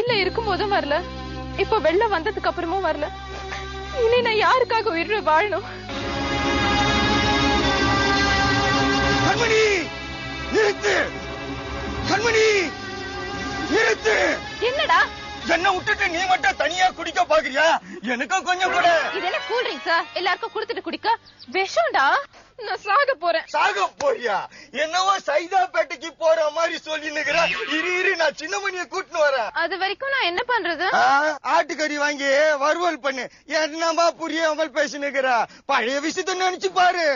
ஜெயில இருக்கும் போதும் வரல, இப்ப வெளில வந்ததுக்கு அப்புறமும் வரல. இனி நான் யாருக்காக உயிர் வாழணும்? கண்மணி நிறுத்து! கண்மணி நிறுத்து! என்னடா என்ன விட்டுட்டு நீ மட்டும் தனியா குடிக்க பாக்குறியா? எனக்கும் கொஞ்சம் கூட. இது என்ன கூல் ட்ரிங்க்ஸா? எல்லாருக்கும் குடுத்துட்டு குடிக்க? விஷம்டா. நான் சாக போறேன். சாக போறியா? என்னவோ சைதாப்பேட்டைக்கு போற மாதிரி சொல்லினுக்கிற. இரு நான் சின்னமணியை கூட்டின்னு வரேன். அது வரைக்கும் நான் என்ன பண்றது? ஆட்டுக்கறி வாங்கி வறுவல் பண்ணு. என்னமா புரியாமல் பேசினுக்கிற? பழைய விஷயத்த நினைச்சு பாரு.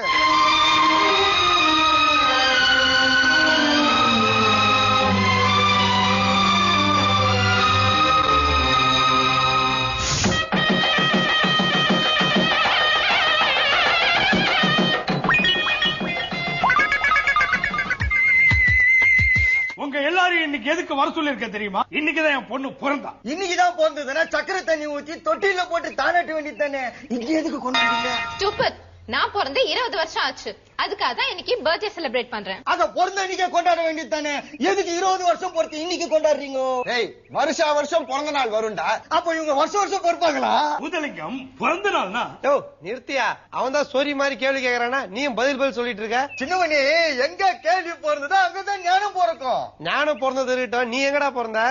எல்லாரும் இன்னைக்கு எதுக்கு வர சொல்லிருக்க தெரியுமா? இன்னைக்குதான் என் பொண்ணு பிறந்தா. இன்னைக்குதான் பிறந்ததுன்னா சக்கரை தண்ணி ஊத்தி தொட்டில போட்டு தானாட்ட வேண்டியது தானே. இங்க எதுக்கு கொண்டு வந்தீங்க? நான் பிறந்து 20 வருஷம் ஆச்சு. அதுக்காக தான் இன்னைக்கு பர்த்டே செலிப்ரேட் பண்றேன். அத பிறந்த இன்னைக்கு கொண்டாட வேண்டியது தானே. எதுக்கு 20 வருஷம் பொறுத்து இன்னைக்கு கொண்டாடுறீங்க? வருஷா வருஷம் பிறந்த நாள் வரும்டா. அப்ப இவங்க வருஷம் வருஷம் பொறுப்பாங்களா? முதலிங்கம் பிறந்த நாள்னா நிறுத்தியா? அவன் தான் சோரி மாதிரி கேள்வி கேக்குறானா? நீயும் பதில் சொல்லிட்டு இருக்க. சின்னமணி எங்க கேள்வி பிறந்ததோ அங்கதான் ஞானம் பிறக்கும். ஞானம் பிறந்தது இருக்கட்டும், நீ எங்கடா பிறந்த?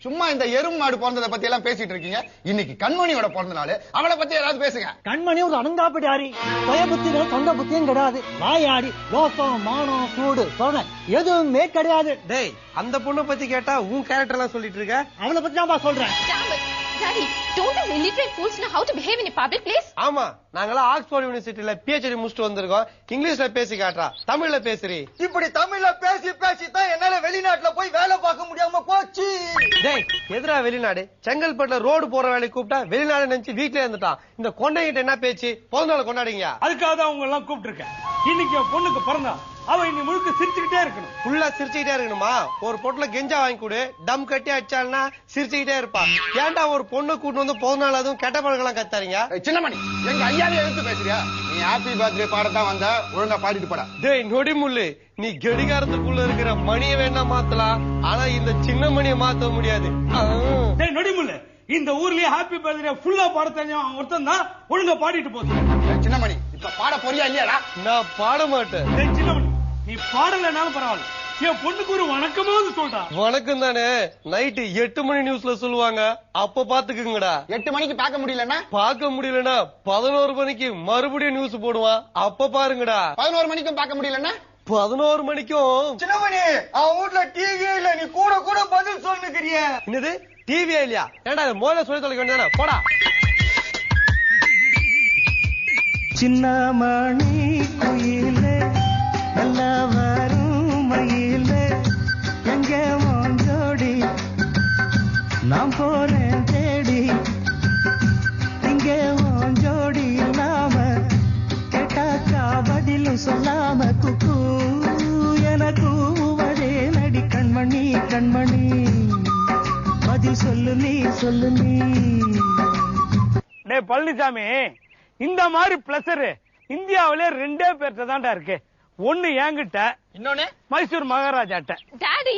சும்மா இந்த எறும்பு மாடு பிறந்ததை பத்தி எல்லாம் பேசிட்டு இருக்கீங்க. இன்னைக்கு கண்மணியோட பிறந்த நாள், அவளை பத்தி ஏதாவது பேசுங்க. கண்மணி ஒரு அனங்காப்பிடாரி, சுய புத்தியும் சொந்த புத்தியும் கிடையாது. வாயாடி ரோசம் மானம் சூடு சொன்ன எதுவுமே கிடையாது. டேய், அந்த பொண்ணை பத்தி கேட்டா உன் கேரக்டர் எல்லாம் சொல்லிட்டு இருக்க. அவளை பத்தி தான் சொல்றேன். Daddy, don't these illiterate fools know how to behave in a public place? ஆமா, நாங்களாம் ஆக்ஸ்போர்ட் யூனிவர்சிட்டியில PhD முடிச்சுட்டு வந்திருக்கோம். இங்கிலீஷ்ல பேசி காட்டுறா, தமிழ்ல பேசுறீ. இப்படி தமிழ்ல பேசி தான் என்னால வெளிநாட்டுல போய் வேலை பார்க்க முடியாம போச்சு. டேய், எதிரா வெளிநாடு? செங்கல்பட்டுல ரோடு போற வேலைக்கு கூப்பிட்டா வெளிநாடு நினைச்சு வீட்டுல இருந்துட்டான். இந்த கொண்டைகிட்ட என்ன பேச்சு? பிறந்த நாள் கொண்டாடுங்க. அதுக்காக தான் அவங்க எல்லாம் கூப்பிட்டு இருக்கேன். இன்னைக்கு என் பொண்ணுக்கு பிறந்தா அவ இன்னி முழுக்க சிரிச்சுக்கிட்டே இருக்கணும். ஃபுல்லா சிரிச்சுக்கிட்டே இருக்கணுமா? ஒரு பொட்டுல கெஞ்சா வாங்கி கொடு, டம் கட்டி அடிச்சாள்னா சிரிச்சுக்கிட்டே இருப்பா. ஏன்டா ஒரு பொண்ணு கூட்டு வந்து பிறந்த நாள் அதுவும் கெட்ட பழக்கம் கத்தாரீங்க? சின்னமணி, எங்க ஐயாவே எடுத்து பேசுறியா? நீ ஹாப்பி பர்த்டே பாடத்தான் வந்த, ஒழுங்கா பாடிட்டு போடா. டேய் நொடிமுள்ளு, நீ கடிகாரத்துக்குள்ள இருக்கிற மணியை வேணா மாத்தலாம், ஆனா இந்த சின்ன மணியை மாத்த முடியாது. டேய் நொடிமுள்ளு, இந்த ஊர்லயே ஹாப்பி பர்த்டே ஃபுல்லா பாட தெரிஞ்சவன் ஒருத்தன் தான் ஒழுங்கா பாடிட்டு போகுது. சின்னமணி, இப்ப பாட போறியா இல்லையாடா? நான் பாட மாட்டேன். டேய் சின்னமணி, நீ பாடலனாலும் பரவாயில்ல, என் பொண்ணுக்கு ஒரு வணக்கமாவது சொல்றா. வணக்கம் தானே, நைட்டு 8 மணி நியூஸ்ல சொல்லுவாங்க, அப்ப பாத்துக்குங்கடா. 8 மணிக்கு பார்க்க முடியலன்னா? பார்க்க முடியலன்னா 11 மணிக்கு மறுபடியும் நியூஸ் போடுவான், அப்ப பாருங்கடா. 11 மணிக்கும் பார்க்க முடியலன்னா? 11 மணிக்கும். சின்னமணி, அவன் வீட்டுல டிவி இல்ல, நீ கூட கூட பதில் சொல்லுக்கிறிய. என்னது டிவியா இல்லையா? ஏன்டா முதல்ல சொல்லி தொலைக்க வேண்டியதானே? போடா. சின்னமணி குயிலே நல்ல வரும் மயிலே எங்க மோஞ்சோடி நான் போறேன் தேடி இங்க மோஞ்சோடி இல்லாம கேட்டாக்கா பதிலும் சொல்லாம குக்கு என கூவதே நடி கண்மணி கண்மணி பதில் சொல்லு நீ. டே பழனிசாமி, இந்த மாதிரி பிளஸர் இந்தியாவிலே 2 பேர்ட்ட தான்டா இருக்கு. ஒண்ணு என்கிட்ட, இன்னொன்னு மைசூர் மகாராஜாட்ட. டாடி,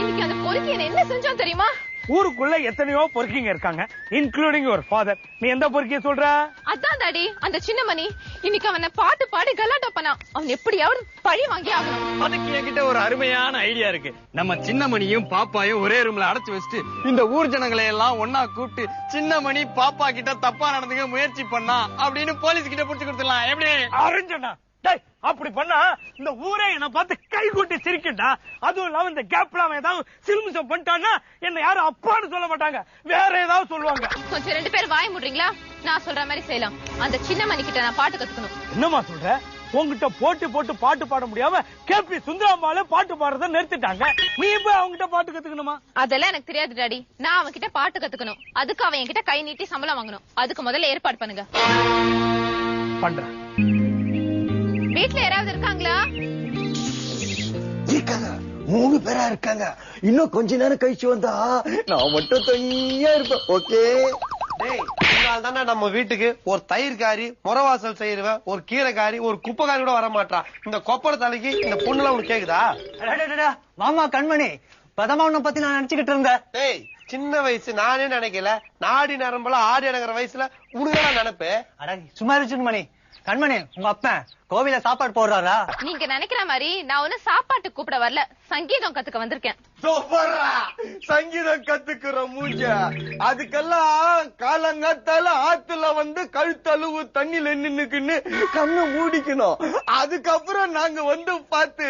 இன்னைக்கு அந்த பொறுக்கி என்ன செஞ்சோம் தெரியுமா? ஊருக்குள்ள எத்தனையோ பொறுக்கிங்க இருக்காங்க, இன்க்ளூடிங் யுவர் ஃபாதர். நீ எந்த பொறுக்கிய சொல்ற? அதான் டாடி, அந்த சின்னமணி இன்னைக்கு அவனை பாட்டு பாடி கலாட்டா பண்ணா. அவன் எப்படியாவது பழி வாங்கி ஆகணும். அதுக்கு என்கிட்ட ஒரு அருமையான ஐடியா இருக்கு. நம்ம சின்னமணியும் பாப்பாயும் ஒரே ரூம்ல அடைச்சு வச்சுட்டு இந்த ஊர் ஜனங்களை எல்லாம் ஒன்னா கூப்பிட்டு சின்னமணி பாப்பா கிட்ட தப்பா நடந்துக்க முயற்சி பண்ணா அப்படின்னு போலீஸ் கிட்ட புடிச்சு கொடுத்துடலாம். எப்படி அறிஞ்சனா? அப்படி பண்ணா இந்த ஊரே என்ன பார்த்து கை கூட்டி சிரிக்கட்டா. அதுவும் இல்லாம இந்த கேப்ல அவன் ஏதாவது சில்மிசம் பண்ணிட்டான்னா என்ன யாரும் அப்பான்னு சொல்ல மாட்டாங்க, வேற ஏதாவது சொல்லுவாங்க. கொஞ்சம் 2 பேர் வாய முடுறீங்களா? நான் சொல்ற மாதிரி செய்யலாம். அந்த சின்னமணி கிட்ட நான் பாட்டு கத்துக்கணும். என்னமா சொல்ற? உங்ககிட்ட போட்டு பாட்டு பாட முடியாம கேபி சுந்தராம்பால பாட்டு பாடுறத நிறுத்திட்டாங்க. நீ இப்ப அவங்கிட்ட பாட்டு கத்துக்கணுமா? அதெல்லாம் எனக்கு தெரியாது டாடி. நான் அவன்கிட்ட பாட்டு கத்துக்கணும். அதுக்கு அவன் என்கிட்ட கை நீட்டி சம்பளம் வாங்கணும். அதுக்கு முதல்ல ஏற்பாடு பண்ணுங்க. பண்றேன். வீட்டுல யாராவது இருக்காங்களா? இருக்காங்க, 3 பேரா இருக்காங்க. இன்னும் கொஞ்ச நேரம் கழிச்சு வந்தா நான் மட்டும் தனியா இருப்பேன். ஓகே? தானே நம்ம வீட்டுக்கு ஒரு தயிர்காரி, முறவாசல் செய்யறவன், ஒரு கீரைக்காரி, ஒரு குப்பைக்காரி கூட வர மாட்டான். இந்த கொப்பரை தலைக்கு இந்த பொண்ணுலாம் உனக்கு கேக்குதா? மாமா கண்மணி, இப்பதான் உன்னை பத்தி நான் நினைச்சுக்கிட்டு இருந்தேன். டேய் சின்ன வயசு நானே நினைக்கல, நாடி நரம்பெல்லாம் ஆடி அடங்குற வயசுல உனக்கு நினைப்பு. அட சும்மா இரு மணி. கண்மணி, உங்க அப்பன் கோவில சாப்பாடு போடுறாரா? நீங்க நினைக்கிற மாதிரி நான் ஒண்ணு சாப்பாட்டு கூப்பிட வரல, சங்கீதம் கத்துக்க வந்திருக்கேன். சங்கீதம் கத்துக்கிற மூஞ்ச அதுக்கெல்லாம் காலங்காத்தால ஆத்துல வந்து கழுத்தழுவு தண்ணில நின்னுக்குன்னு கண்ணு மூடிக்கணும். அதுக்கப்புறம் நாங்க வந்து பார்த்து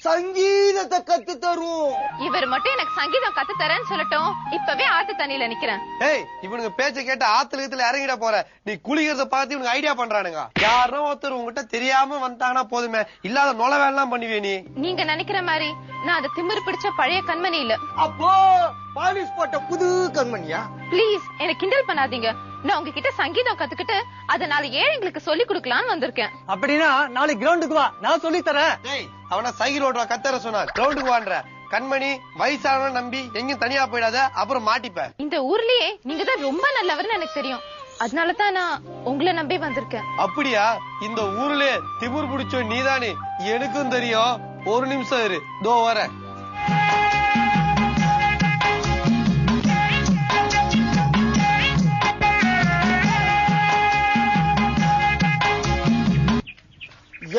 சங்கீதத்தை கத்து தருவோம். இவர் மட்டும் எனக்கு சங்கீதம் கத்து தரேன்னு சொல்லட்டும், இப்பவே ஆத்து தண்ணியில நிக்கிறேன். ஏய் இவனுக்கு பேச்ச கேட்ட ஆத்துல இறங்கிட போற, நீ குளிக்கிறத பார்த்து இவனுக்கு ஐடியா பண்றானுங்க. யாரோ ஒருத்தர் உங்ககிட்ட தெரியாம வந்தாங்கன்னா போதுமே, இல்லாத நொலை வேலைலாம் பண்ணுவே நீ. நீங்க நினைக்கிற மாதிரி நான் அது திமிரு பிடிச்ச பழைய கண்மணி இல்ல. அப்போ பாலிஷ் போட்ட புது கண்மணியா? ப்ளீஸ் எனக்கு கிண்டல் பண்ணாதீங்க. நான் உங்ககிட்ட சங்கீதம் கத்துக்கிட்டு அதனால ஏழைங்களுக்கு சொல்லி கொடுக்கலான்னு வந்திருக்கேன். அப்படின்னா நாளைக்கு கிரவுண்டுக்கு வா, நான் சொல்லி தரேன். டேய் அவன சைக்கிள் ஓட்டுவா கத்தற சொன்னா கிரவுண்டுக்கு வான்ற. கண்மணி வயசானவன நம்பி எங்கயும் தனியா போயிடாத, அப்புறம் மாட்டிப்ப. இந்த ஊர்லயே நீங்க தான் ரொம்ப நல்லவர்னு எனக்கு தெரியும், அதனாலதான் நான் உங்களை நம்பி வந்திருக்கேன். அப்படியா? இந்த ஊர்ல திமிர் பிடிச்சோ நீதானே, எனக்கும் தெரியும். ஒரு நிமிஷம் இரு, தோ வரேன்.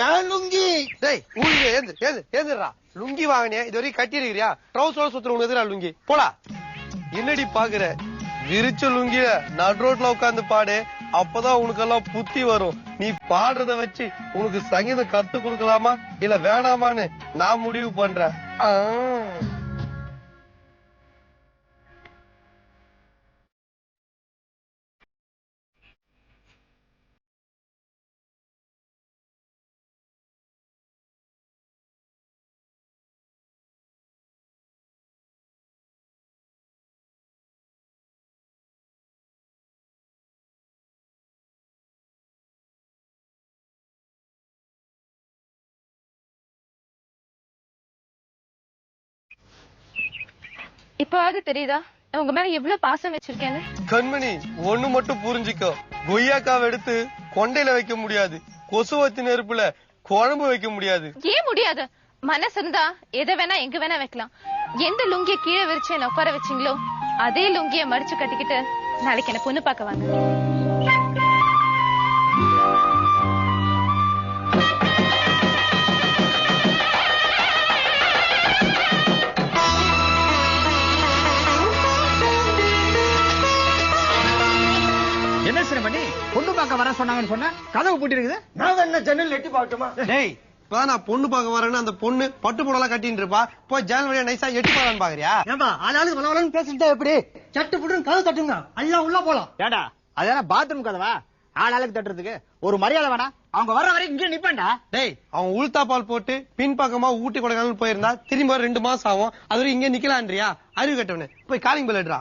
ஏன் லுங்கி? டேய் ஊழிய ஏந்துடுறா. லுங்கி வாங்கினியா? இது வரைக்கும் கட்டி இருக்கிறியா? ட்ரௌசரோட சுத்துற உனக்கு எதிரா லுங்கி? போடா. என்னடி பாக்குற? விரிச்ச லுங்கிய நடு ரோட்ல உட்காந்து பாடு, அப்பதான் உனக்கு எல்லாம் புத்தி வரும். நீ பாடுறத வச்சு உனக்கு சங்கீதம் கத்து கொடுக்கலாமா இல்ல வேணாமான்னு நான் முடிவு பண்றேன். இப்பவாவது தெரியுதா உங்க மேல எவ்வளவு பாசம் வச்சிருக்கேன்னு? கண்மணி ஒண்ணு மட்டும் புரிஞ்சுக்கோ, கொய்யாக்காவை எடுத்து கொண்டையில வைக்க முடியாது, கொசுவத்தி நெருப்புல குழம்பு வைக்க முடியாது. ஏன் முடியாது? மனசு இருந்தா எதை வேணா எங்க வேணா வைக்கலாம். எந்த லுங்கிய கீழே விரிச்சு என்ன உட்கார வச்சீங்களோ அதே லுங்கிய மடிச்சு கட்டிக்கிட்டு நாளைக்கு என்ன பொண்ணு பார்க்க வாங்க. என்ன சின்ன பண்ணி பொண்ணு பார்க்க வர சொன்னாங்கன்னு சொன்ன, கதவு பூட்டி இருக்குது. நான் என்ன ஜன்னல் எட்டி பார்க்கட்டுமா? டேய் இப்பதான் நான் பொண்ணு பார்க்க வரேன்னு அந்த பொண்ணு பட்டு புடலாம் கட்டின்னு இருப்பா, போய் ஜன்னல் வழியா நைஸா எட்டி பார்க்கலான்னு பாக்குறியா? ஏன்பா ஆளாளுக்கு வளவலன்னு பேசிட்டா எப்படி? சட்டு புட்டுன்னு கதவு தட்டுங்க, எல்லாம் உள்ள போலாம். ஏண்டா அதான பாத்ரூம் கதவா? ஆளாளுக்கு தட்டுறதுக்கு ஒரு மரியாதை வேணா? அவங்க வர்ற வரைக்கும் இங்கே நிப்பேன்டா. டேய் அவன் உளுத்தா பால் போட்டு பின் பக்கமா ஊட்டி கொடைக்கானல் போயிருந்தா திரும்பி 2 மாசம் ஆகும், அது வரைக்கும் இங்க நிக்கலான்றியா? அறிவு கட்டவனு போய் காலிங் பெல் எடுறா.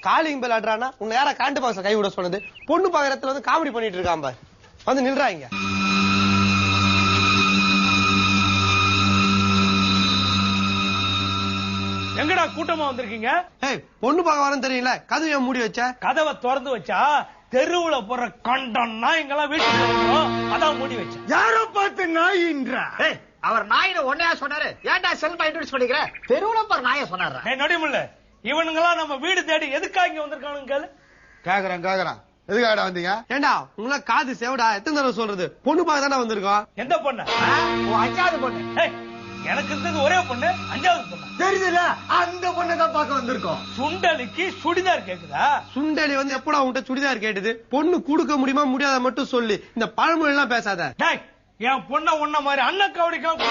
காலிங் பெல் ஆடுறானா உன்னை யாரா காண்டு பாக்ஸ்ல கை விட சொன்னது? பொண்ணு பாக்குறதுல வந்து காமெடி பண்ணிட்டு இருக்கான் பாரு, வந்து நில்றாங்க. எங்கடா கூட்டமா வந்திருக்கீங்க? ஏய் பொண்ணு பார்க்க வரேன்னு தெரியல, கதவு ஏன் மூடி வச்ச? கதவை திறந்து வச்சா தெருவுல போற கண்டம் நாய்ங்கெல்லாம் வீட்டுக்கு வந்துரும், அதான் மூடி வச்சேன். யாரோ பார்த்து நாயின்ற அவர் நாயின ஒன்னையா சொன்னாரு, ஏன்டா செல்ஃபா இன்ட்ரோடியூஸ் பண்ணிக்கிற? தெருவுல பாரு நாய சொன்னாரு. நடிமுல்ல இவனுங்கெல்லாம் நம்ம வீடு தேடி எதுக்காக இங்க வந்திருக்கானுங்க? கேக்குறேன் எதுக்காக வந்தீங்க? ஏண்டா உங்கள காது சேவடா, எத்தனை தடவை சொல்றது? பொண்ணு பார்க்க தானே வந்திருக்கோம். எந்த பொண்ணு? 5வது பொண்ணு. எனக்கு இருந்தது ஒரே பொண்ணு, 5வது பொண்ணு. தெரியுதுல, அந்த பொண்ணை தான் பார்க்க வந்திருக்கோம். சுண்டலிக்கு சுடிதார் கேக்குதா? சுண்டலி வந்து எப்படா உன்கிட்ட சுடிதார் கேட்டது? பொண்ணு கொடுக்க முடியுமா முடியாத மட்டும் சொல்லி, இந்த பழமொழி எல்லாம் பேசாத. டேய் என் பொண்ண உன்ன மாதிரி அண்ணன் காவடிக்கலாம்.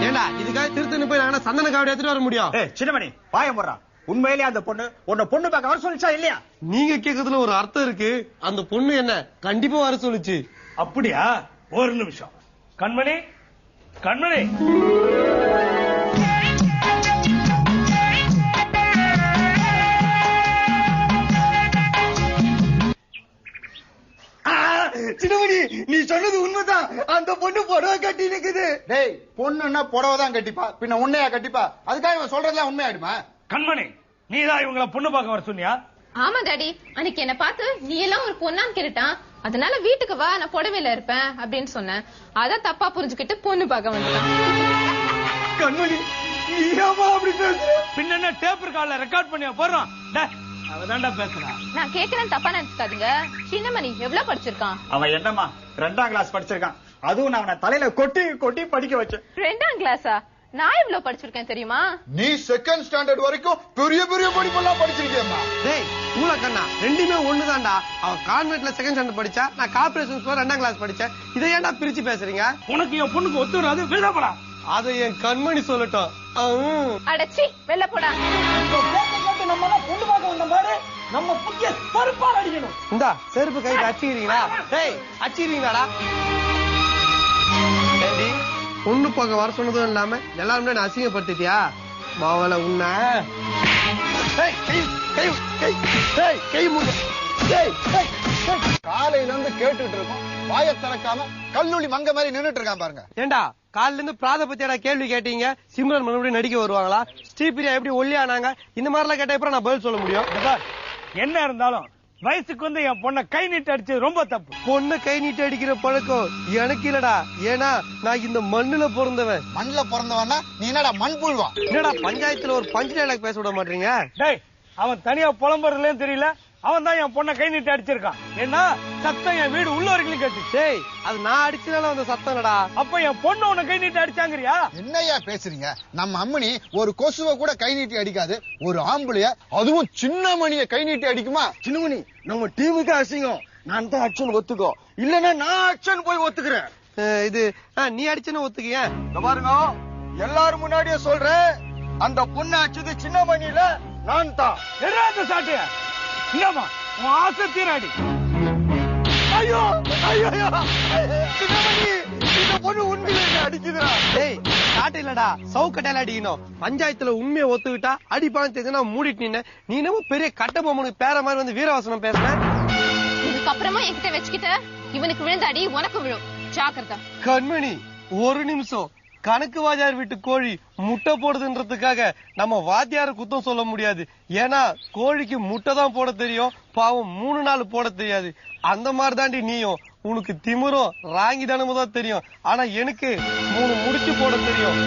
ஏண்டா இதுக்காக திருத்தணி போய் நாங்க சந்தன காவடி எடுத்துட்டு வர முடியும்? சின்னமணி வாய போடுறா. உண்மையிலேயே அந்த பொண்ணு உன்னை பொண்ணு பார்க்க வர சொல்லிச்சா இல்லையா? நீங்க கேக்குறதுல ஒரு அர்த்தம் இருக்கு. அந்த பொண்ணு என்ன கண்டிப்பா வர சொல்லுச்சு. அப்படியா? ஒரு நிமிஷம். கண்மணி கண்மணி சின்னமணி நீ சொன்னது உண்மைதான், அந்த பொண்ணு புடவை கட்டி நிக்குது. டேய் பொண்ணுன்னா புடவை தான் கட்டிப்பா, பின்ன உன்னையா கட்டிப்பா? அதுக்காக இவன் சொல்றதுலாம் உண்மையாயிடுமா? கண்மணி நீதான் இவங்கள பொண்ணு பார்க்க வர சொன்னியா? ஆமா டாடி, அன்னைக்கு என்ன பார்த்து நீ எல்லாம் ஒரு பொண்ணான்னு கேட்டான். அதனால வீட்டுக்கு வா, நான் புடவையில இருப்பேன் அப்படின்னு சொன்னேன். அதான் தப்பா புரிஞ்சுக்கிட்டு பொண்ணு பார்க்க வந்துட்டான். கண்மணி நீ ஏமா அப்படி பேசுற? பின்ன டேப் ரெக்கார்ட்ல ரெக்கார்ட் பண்ணியா போறோம். அவதான்டா பேசுறான். நான் கேக்குறேன் தப்பா நினைச்சுக்காதீங்க. சின்னமணி எவ்வளவு படிச்சிருக்கான்? அவன் என்னம்மா 2ஆம் கிளாஸ் படிச்சிருக்கான். அதுவும் நான் அவனை தலையில கொட்டி கொட்டி படிக்க வச்சேன். 2ஆம் கிளாஸா? நான் எவ்வளவு படிச்சிருக்கேன் தெரியுமா? நீ 2nd ஸ்டாண்டர்ட் வரைக்கும் பெரிய பெரிய படிப்பெல்லாம் படிச்சிருக்கேம்மா. டேய் ஊல கண்ணா, ரெண்டுமே ஒண்ணுதான்டா. அவன் கான்வென்ட்ல 2nd ஸ்டாண்டர்ட் படிச்சா, நான் கார்ப்பரேஷன் ஸ்கூல்ல 2ஆம் கிளாஸ் படிச்சேன். இதை ஏன்டா பிரிச்சு பேசுறீங்க? உனக்கு என் பொண்ணுக்கு ஒத்து வராது, வெளில போடா. அதை என் கண்மணி சொல்லட்டும். அடச்சி வெளில போடா. நம்ம பொண்ணு பார்க்க வந்த மாதிரி நம்ம புக்கிய பருப்பால் அடிக்கணும். இந்தா செருப்பு கைக்கு அடிச்சுக்கிறீங்களா? டேய் அடிச்சுக்கிறீங்களாடா? டேடி பொண்ணு பார்க்க வர சொன்னதும் இல்லாம எல்லாருமே நான் அசிங்கப்படுத்திட்டியா? மாவள உன்ன காலையில இருந்து கேட்டுட்டு இருக்கோம், வாயை திறக்காம கல்லூரி மங்க மாதிரி நின்னுட்டு இருக்கான் பாருங்க. ஏண்டா காலில இருந்து பிராத பத்தியாடா கேள்வி கேட்டீங்க? சிம்ரன் மறுபடியும் நடிக்க வருவாங்களா? ஸ்ரீபிரியா எப்படி ஒல்லியானாங்க? இந்த மாதிரி எல்லாம் கேட்ட நான் பதில் சொல்ல முடியும்? என்ன இருந்தாலும் வயசுக்கு வந்து என் பொண்ணை கை நீட்டு அடிச்சது ரொம்ப தப்பு. பொண்ணு கை நீட்டு அடிக்கிற பழக்கம் எனக்கு இல்லடா. ஏன்னா நான் இந்த மண்ணுல பிறந்தவன். மண்ணுல பிறந்தவனா நீ என்னடா மண் புழுவா? என்னடா பஞ்சாயத்துல ஒரு பஞ்சு டைலாக் பேச விட மாட்டீங்க? டேய் அவன் தனியா புலம்புறதுலயும் தெரியல, அவன் தான் என் பொண்ணை கை நீட்டு அடிச்சிருக்கான். ஏன்னா சத்தம் என் வீடு உள்ள வரைக்கும் கேட்டு. டேய் அது நான் அடிச்சதால அந்த சத்தம்டா. அப்ப என் பொண்ணு உன்னை கை நீட்டு அடிச்சாங்கறியா? என்னையா பேசுறீங்க? நம்ம அம்மனி ஒரு கொசுவை கூட கை நீட்டி அடிக்காது. ஒரு ஆம்பளைய, அதுவும் சின்ன மணிய கை நீட்டி அடிக்குமா? சின்னமணி நம்ம டீமுக்கு அசிங்கம். நான் தான் ஆக்ஷன் ஒத்துக்கோ, இல்லன்னா நான் ஆக்ஷன் போய் ஒத்துக்கிறேன். இது நீ அடிச்சேன்னு ஒத்துக்கிய. பாருங்க, எல்லாரும் முன்னாடியே சொல்றேன், அந்த பொண்ணு அடிச்சது சின்ன மணியில நான் தான். என்ன சாட்டிய இல்லம்மா, உன் ஆசை தீராடி. ஐயோ ஐயோ சின்னமணி, இந்த பொண்ணு உண்மையில அடிக்குதுடா. டேய் காட்டு இல்லடா, சவுக்கட்டையில அடிக்கணும். பஞ்சாயத்துல உண்மையை ஒத்துக்கிட்டா அடிப்பான்னு தெரிஞ்சா மூடிட்டு நின்ன. நீ என்னமோ பெரிய கட்ட பொம்மனுக்கு பேர மாதிரி வந்து வீரவாசனம் பேசுன. இதுக்கப்புறமா என்கிட்ட வச்சுக்கிட்ட இவனுக்கு விழுந்த அடி உனக்கு விழும். ஜாக்கிரதா. கண்மணி ஒரு நிமிஷம். கணக்கு வாத்தியார் வீட்டு கோழி முட்டை போடுதுன்றதுக்காக நம்ம வாத்தியார குத்தம் சொல்ல முடியாது. ஏன்னா கோழிக்கு முட்டை தான் போட தெரியும், பாவம் 3 நாள் போட தெரியாது. அந்த மாதிரி தாண்டி நீயும். உனக்கு திமிரும் ராங்கி தானமும் தான் தெரியும், ஆனா எனக்கு 3 முடிச்சு போட தெரியும்.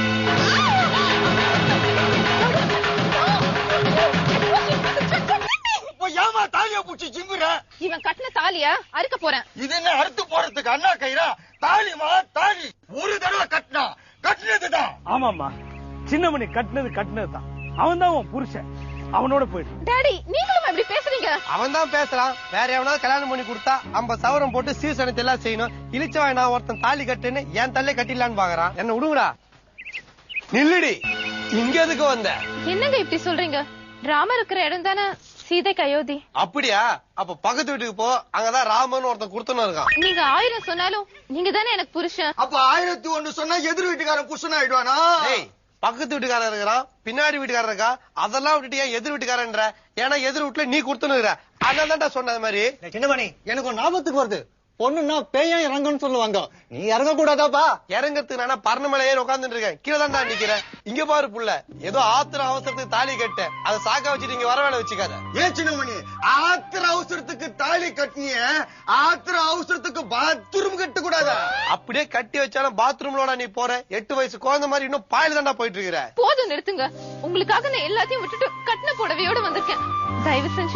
ஏமா தாலிய பூச்சி சிங்குற? இவன் கட்டின தாலிய அறுக்க போறேன். இது என்ன அறுத்து போறதுக்கு அண்ணா கயிறா? தாலிமா தாலி ஒரு தடவை கட்டினா கட்டினதுதான். ஆமாமா, சின்னமணி கட்டினதுதான். அவன் தான் உன் புருஷன், அவனோட போயிடு. டாடி நீங்களும் இப்படி பேசுறீங்க? அவன் தான் பேசுறான். வேற எவனாவது கல்யாணம் பண்ணி கொடுத்தா 50 சவரம் போட்டு சீசனத்தை எல்லாம் செய்யணும். இழிச்சவாய் நான் ஒருத்தன் தாலி கட்டுன்னு என் தள்ளே கட்டிடலான்னு பாக்குறான். என்ன விடுங்கடா. நில்லுடி, இங்க எதுக்கு வந்த? என்னங்க இப்படி சொல்றீங்க? ராமர் இருக்கிற இடம் தானே சீதைக்கு அயோத்தி. அப்படியா? அப்ப பக்கத்து வீட்டுக்கு போ, அங்கதான் ராமன் ஒருத்தன் குடுத்துன்னு இருக்கான். நீங்க 1000 சொன்னாலும் நீங்க தானே எனக்கு புருஷன். அப்ப 1001 சொன்னா எதிர் வீட்டுக்காரன் புருஷன் ஆயிடுவானா? பக்கத்து வீட்டுக்காரன் இருக்கிறான், பின்னாடி வீட்டுக்காரன் இருக்கா, அதெல்லாம் விட்டுட்டு ஏன் எதிர் வீட்டுக்காரன்ற? ஏன்னா எதிர் வீட்டுல நீ குடுத்துன்னு இருக்கிற. அதனால தான்டா சொன்ன மாதிரி. சின்னமணி எனக்கு ஒரு ஞாபகத்துக்கு வருது. பொண்ணுன்னா பேயா இறங்குன்னு சொல்லுவாங்க. நீ இறங்க கூடாதாப்பா? இறங்கறதுக்கு நான் பர்ணமலை ஏறி உட்கார்ந்துட்டு இருக்கேன். கீழே தான் நிக்கிறேன். இங்க பாரு புள்ள, ஏதோ ஆத்திர அவசரத்துக்கு தாலி கட்ட அதை சாக்கா வச்சுட்டு இங்க வர வேலை வச்சுக்காத. ஏன் சின்னமணி, ஆத்திர அவசரத்துக்கு தாலி கட்டினிய, ஆத்திர அவசரத்துக்கு பாத்ரூம் கட்ட கூடாதா? அப்படியே கட்டி வச்சாலும் பாத்ரூம்லோட நீ போற. 8 வயசு குழந்தை மாதிரி இன்னும் பாயில தாண்டா போயிட்டு இருக்கிற. போதும் நிறுத்துங்க. உங்களுக்காக நான் எல்லாத்தையும் விட்டுட்டு கட்டின புடவையோட வந்திருக்கேன். தயவு செஞ்சு